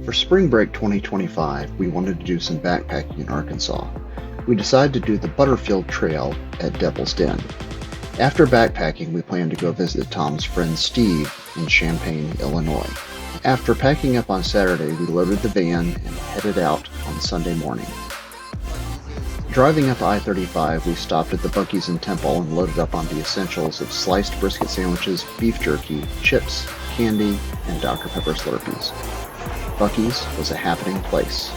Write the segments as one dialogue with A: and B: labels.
A: For spring break 2025, we wanted to do some backpacking in Arkansas. We decided to do the Butterfield Trail at Devil's Den. After backpacking, we planned to go visit Tom's friend Steve in Champaign, Illinois. After packing up on Saturday, we loaded the van and headed out on Sunday morning. Driving up I-35, we stopped at the Buc-ee's in Temple and loaded up on the essentials of sliced brisket sandwiches, beef jerky, chips, candy, and Dr. Pepper Slurpees. Buc-ee's was a happening place.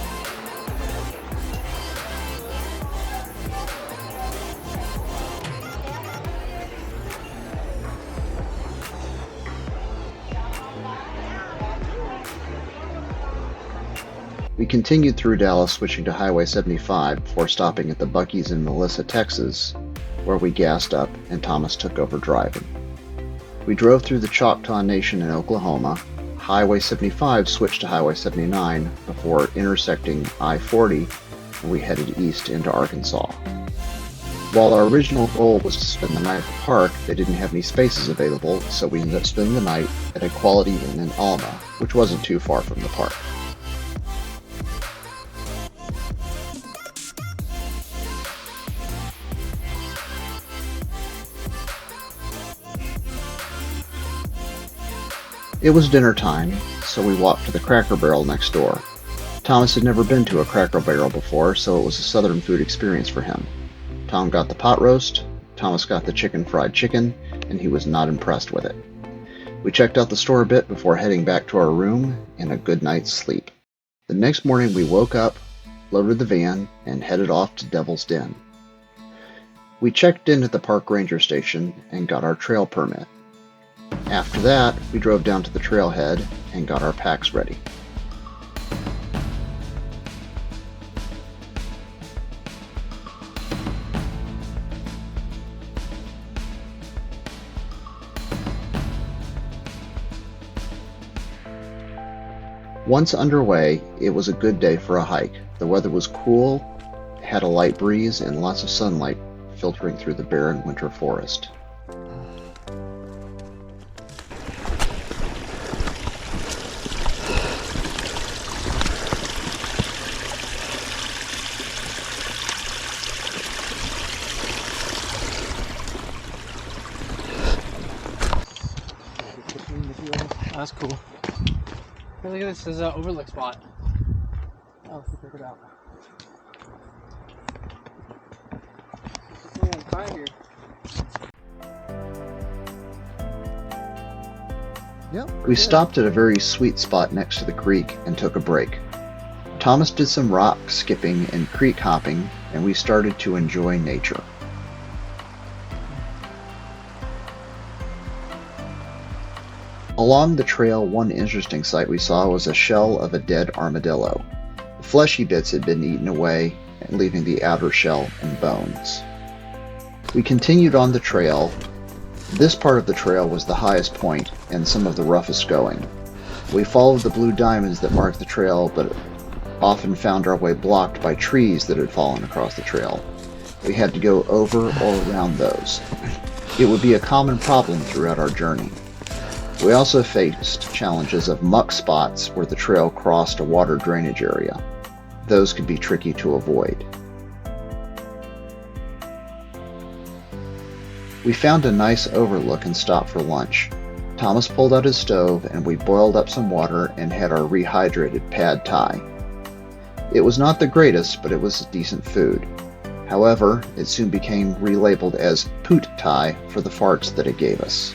A: We continued through Dallas, switching to Highway 75 before stopping at the Buc-ee's in Melissa, Texas, where we gassed up and Thomas took over driving. We drove through the Choctaw Nation in Oklahoma. Highway 75 switched to Highway 79 before intersecting I-40, and we headed east into Arkansas. While our original goal was to spend the night at the park, they didn't have any spaces available, so we ended up spending the night at a Quality Inn in Alma, which wasn't too far from the park. It was dinner time, so we walked to the Cracker Barrel next door. Thomas had never been to a Cracker Barrel before, so it was a southern food experience for him. Tom got the pot roast, Thomas got the chicken fried chicken, and he was not impressed with it. We checked out the store a bit before heading back to our room and a good night's sleep. The next morning we woke up, loaded the van, and headed off to Devil's Den. We checked in at the park ranger station and got our trail permit. After that, we drove down to the trailhead and got our packs ready. Once underway, it was a good day for a hike. The weather was cool, had a light breeze, and lots of sunlight filtering through the barren winter forest.
B: That's cool. Hey, look at this. This is an overlook spot. Oh, let's check it out. Man, fire here.
A: We stopped at a very sweet spot next to the creek and took a break. Thomas did some rock skipping and creek hopping, and we started to enjoy nature. Along the trail, one interesting sight we saw was a shell of a dead armadillo. The fleshy bits had been eaten away, leaving the outer shell and bones. We continued on the trail. This part of the trail was the highest point and some of the roughest going. We followed the blue diamonds that marked the trail, but often found our way blocked by trees that had fallen across the trail. We had to go over or around those. It would be a common problem throughout our journey. We also faced challenges of muck spots where the trail crossed a water drainage area. Those could be tricky to avoid. We found a nice overlook and stopped for lunch. Thomas pulled out his stove and we boiled up some water and had our rehydrated pad thai. It was not the greatest, but it was decent food. However, it soon became relabeled as poot thai for the farts that it gave us.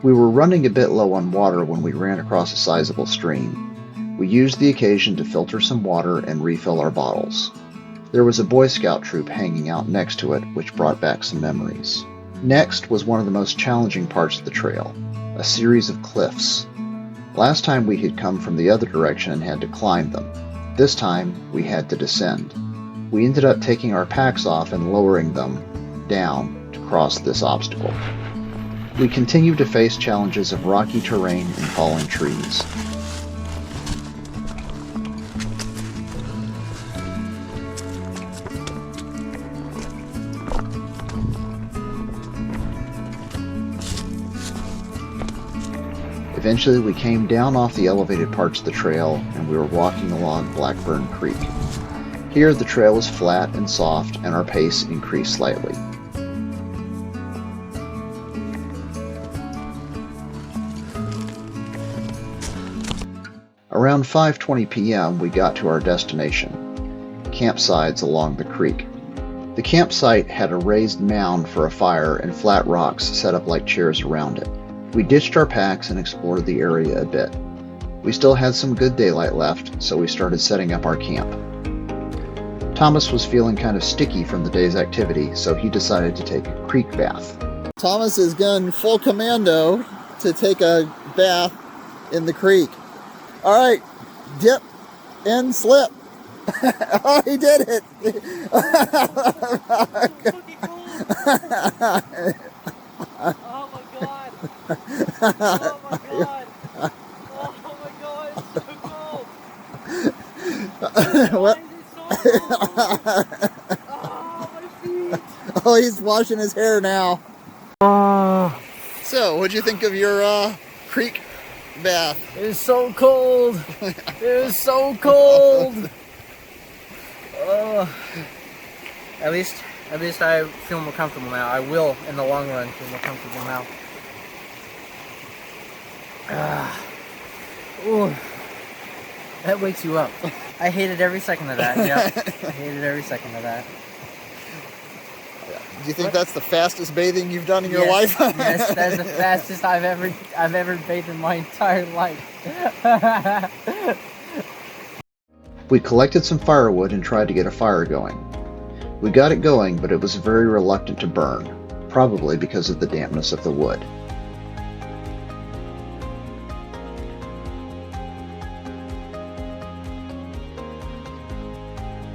A: We were running a bit low on water when we ran across a sizable stream. We used the occasion to filter some water and refill our bottles. There was a Boy Scout troop hanging out next to it, which brought back some memories. Next was one of the most challenging parts of the trail, a series of cliffs. Last time we had come from the other direction and had to climb them. This time we had to descend. We ended up taking our packs off and lowering them down to cross this obstacle. We continued to face challenges of rocky terrain and fallen trees. Eventually we came down off the elevated parts of the trail and we were walking along Blackburn Creek. Here the trail was flat and soft and our pace increased slightly. Around 5:20 p.m. we got to our destination, campsites along the creek. The campsite had a raised mound for a fire and flat rocks set up like chairs around it. We ditched our packs and explored the area a bit. We still had some good daylight left, so we started setting up our camp. Thomas was feeling kind of sticky from the day's activity, so he decided to take a creek bath. Thomas is going full commando to take a bath in the creek. All right, dip and slip. Oh, he did it.
B: Oh my god! Oh my god! Oh my god! It's so cold! Why is it so cold? Oh, my feet!
A: Oh, he's washing his hair now.
B: Oh,
A: So, what'd you think of your creek bath?
B: it is so cold! It is so cold! Oh. At least I feel more comfortable now. I will, in the long run, feel more comfortable now. Ooh, that wakes you up. I hated every second of that. Yeah, I hated every second of that.
A: Do you think that's the fastest bathing you've done in your life?
B: Yes, that's the fastest I've ever bathed in my entire life.
A: We collected some firewood and tried to get a fire going. We got it going, but it was very reluctant to burn, probably because of the dampness of the wood.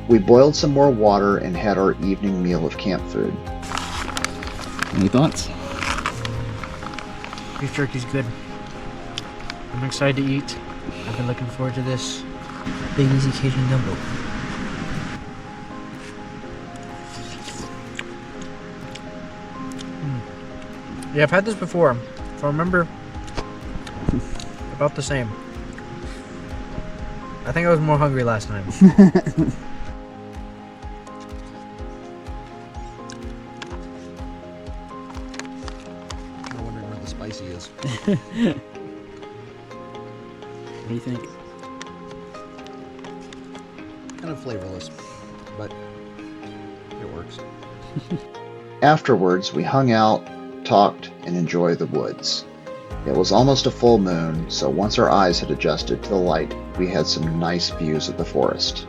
A: We boiled some more water and had our evening meal of camp food. Any thoughts?
B: Beef jerky's good. I'm excited to eat. I've been looking forward to this. Big Easy Cajun Gumbo. Yeah, I've had this before. If I remember, about the same. I think I was more hungry last time.
A: I'm wondering where the spicy is.
C: What do you think?
A: Kind of flavorless, but it works. Afterwards, we hung out, talked, and enjoyed the woods. It was almost a full moon, so once our eyes had adjusted to the light, we had some nice views of the forest.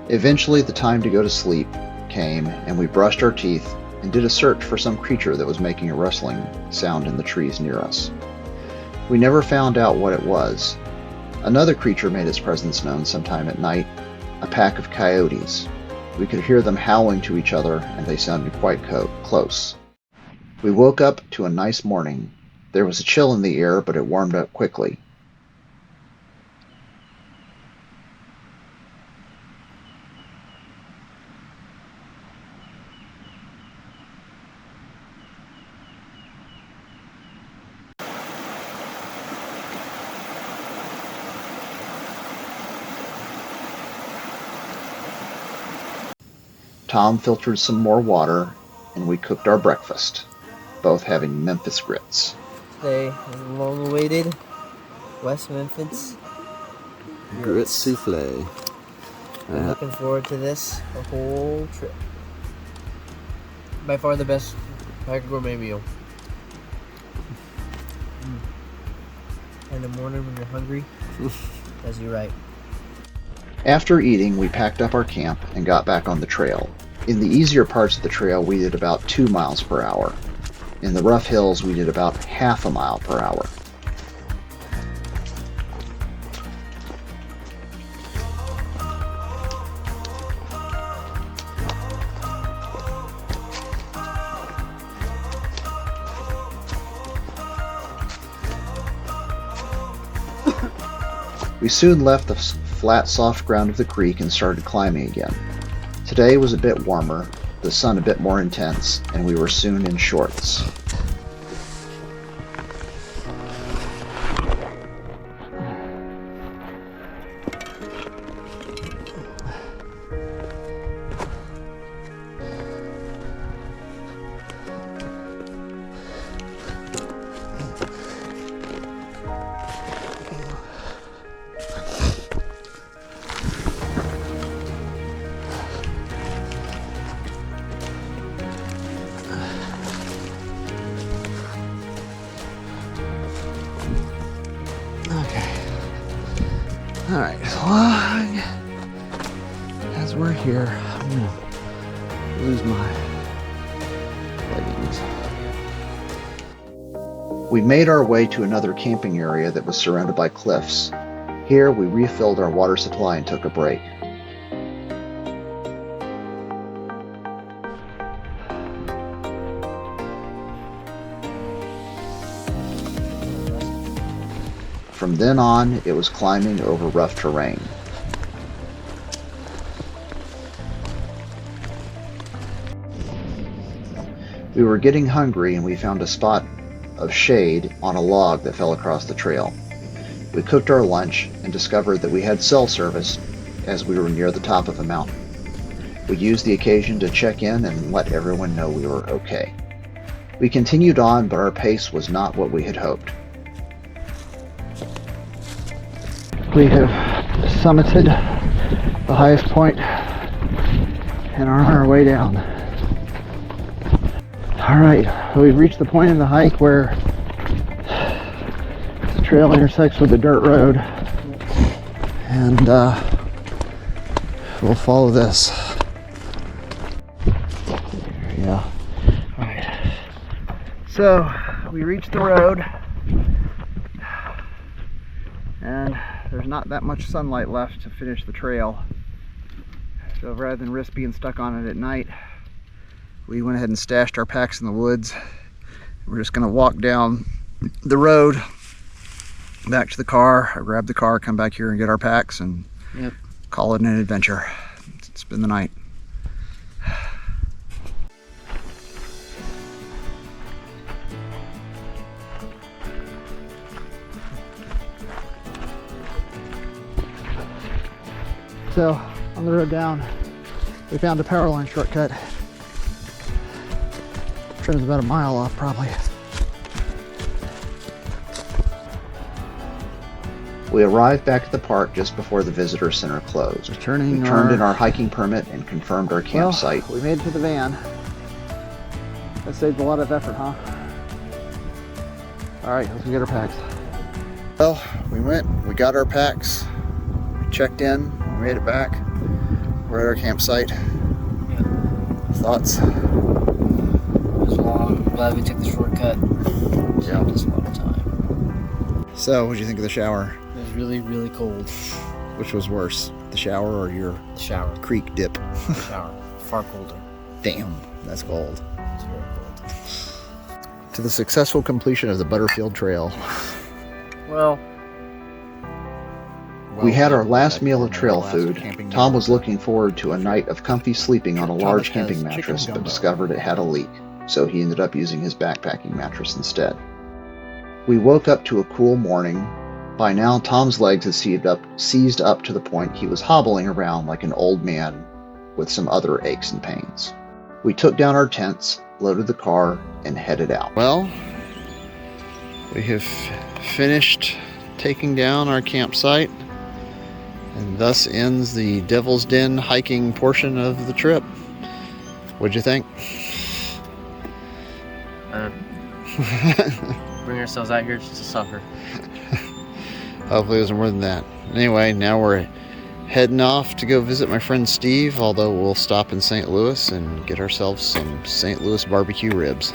A: Eventually, the time to go to sleep came, and we brushed our teeth and did a search for some creature that was making a rustling sound in the trees near us. We never found out what it was. Another creature made its presence known sometime at night, a pack of coyotes. We could hear them howling to each other, and they sounded quite close. We woke up to a nice morning. There was a chill in the air, but it warmed up quickly. Tom filtered some more water, and we cooked our breakfast, both having Memphis grits.
B: Today is long-awaited West Memphis
C: Grit souffle.
B: I'm looking forward to this the whole trip. By far the best gourmet meal. In the morning when you're hungry, does you right.
A: After eating, we packed up our camp and got back on the trail. In the easier parts of the trail, we did about 2 miles per hour. In the rough hills, we did about half a mile per hour. We soon left the flat, soft ground of the creek and started climbing again. Today was a bit warmer, the sun a bit more intense, and we were soon in shorts.
C: Alright, as long as we're here, I'm gonna lose my leggings.
A: We made our way to another camping area that was surrounded by cliffs. Here we refilled our water supply and took a break. From then on, it was climbing over rough terrain. We were getting hungry and we found a spot of shade on a log that fell across the trail. We cooked our lunch and discovered that we had cell service as we were near the top of a mountain. We used the occasion to check in and let everyone know we were okay. We continued on, but our pace was not what we had hoped.
C: We have summited the highest point and are on our way down. Alright, we've reached the point in the hike where the trail intersects with the dirt road, and we'll follow this. Yeah. Alright. So, we reached the road, and there's not that much sunlight left to finish the trail. So rather than risk being stuck on it at night, we went ahead and stashed our packs in the woods. We're just gonna walk down the road back to the car, or grab the car, come back here and get our packs, and call it an adventure. Spend the night. So, on the road down, we found a power line shortcut. Trail's about a mile off, probably.
A: We arrived back at the park just before the visitor center closed. We turned in our hiking permit and confirmed our campsite.
C: Well, we made it to the van. That saved a lot of effort, huh? Alright, let's go get our packs.
A: Well, we got our packs, we checked in, we made it back. We're at our campsite. Thoughts?
B: It was long. I'm glad we took the shortcut. Saved us a lot of time.
C: So, what did you think of the shower?
B: It was really, really cold.
C: Which was worse, the shower or your
B: The shower.
C: creek dip?
B: The shower. Far colder.
C: Damn, that's cold.
B: It's very cold.
A: To the successful completion of the Butterfield Trail.
B: Well,
A: We had our last meal of trail food. Tom was looking forward to a night of comfy sleeping on a large camping mattress, but discovered it had a leak, so he ended up using his backpacking mattress instead. We woke up to a cool morning. By now, Tom's legs had seized up to the point he was hobbling around like an old man with some other aches and pains. We took down our tents, loaded the car, and headed out.
C: Well, we have finished taking down our campsite, and thus ends the Devil's Den hiking portion of the trip. What'd you think?
B: bring ourselves out here just to suffer.
C: Hopefully it was more than that. Anyway, now we're heading off to go visit my friend Steve, although we'll stop in St. Louis and get ourselves some St. Louis barbecue ribs.